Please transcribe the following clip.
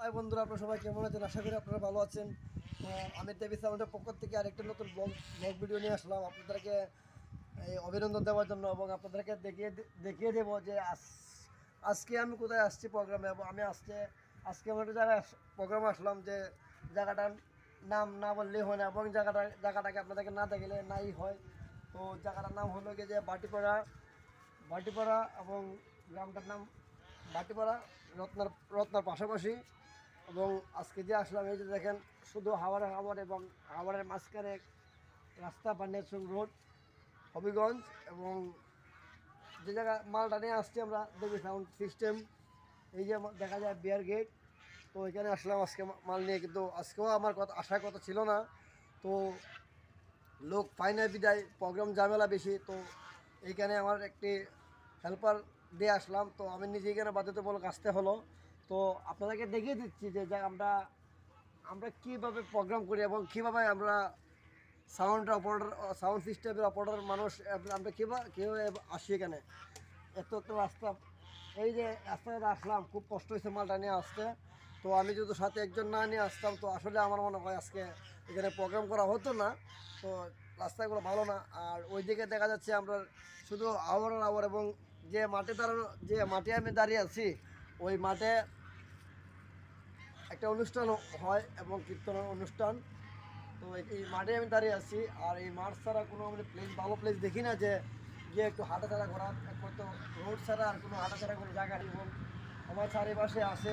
High বন্ধুরা, আপনারা সবাই কেমন আছেন? আশা করি আপনারা ভালো আছেন। তো আমি দেবী সাউন্ডের পক্ষ থেকে আরেকটা নতুন ব্লগ ভিডিও নিয়ে আসলাম আপনাদেরকে এই অভিনন্দন দেওয়ার জন্য, এবং আপনাদেরকে দেখিয়ে দেবো যে আজকে আমি কোথায় আসছি প্রোগ্রামে। এবং আমি আজকে আমি একটা জায়গায় প্রোগ্রামে আসলাম, যে জায়গাটার নাম না বললেই হয় না, এবং জায়গাটাকে আপনাদেরকে না দেখলে নাই হয়। তো জায়গাটার নাম হলো গিয়ে যে বাটিপাড়া, এবং গ্রামটার নাম বাটিপাড়া, রত্নার পাশাপাশি। এবং আজকে যে আসলাম, এই যে দেখেন শুধু হাওড় এবং হাওড়ের মাঝখানে রাস্তা বানিয়েছেন রোড হবিগঞ্জ। এবং যে জায়গা মালটা নিয়ে আসছি আমরা দেবী সাউন্ড সিস্টেম, এই যে দেখা যায় বিয়ার গেট। তো এখানে আসলাম আজকে মাল নিয়ে, কিন্তু আজকেও আমার কথা আসার কথা ছিল না। তো লোক পাই না বিদায়, প্রোগ্রাম ঝামেলা বেশি। তো এইখানে আমার একটি হেল্পার দিয়ে আসলাম, তো আমি নিজে এখানে বাধ্যতামূলক আসতে হলো। তো আপনাদেরকে দেখিয়ে দিচ্ছি যে আমরা কীভাবে প্রোগ্রাম করি, এবং কীভাবে আমরা সাউন্ড সিস্টেমের অপারেটর মানুষ আমরা কীভাবে আসি এখানে। এত রাস্তা, এই যে রাস্তায় আসলাম, খুব কষ্ট হয়েছে মালটা নিয়ে আসতে। তো আমি যদি সাথে একজন না নিয়ে আসতাম, তো আসলে আমার মনে হয় আজকে এখানে প্রোগ্রাম করা হতো না। তো রাস্তাগুলো ভালো না। আর ওইদিকে দেখা যাচ্ছে আমরা শুধু আওয়ার, এবং যে মাঠে আমি দাঁড়িয়ে আছি, ওই মাঠে একটা অনুষ্ঠান হয় এবং কীর্তনের অনুষ্ঠান। তো এই মাঠে আমি দাঁড়িয়ে আছি, আর এই মাঠ ছাড়া কোনো আমি ভালো প্লেস দেখি না যে গিয়ে একটু হাঁটাচলা করার। একমাত্র রোড ছাড়া আর কোনো হাঁটাচলা কোনো জায়গা নেই। এবং আমার চারিপাশে আছে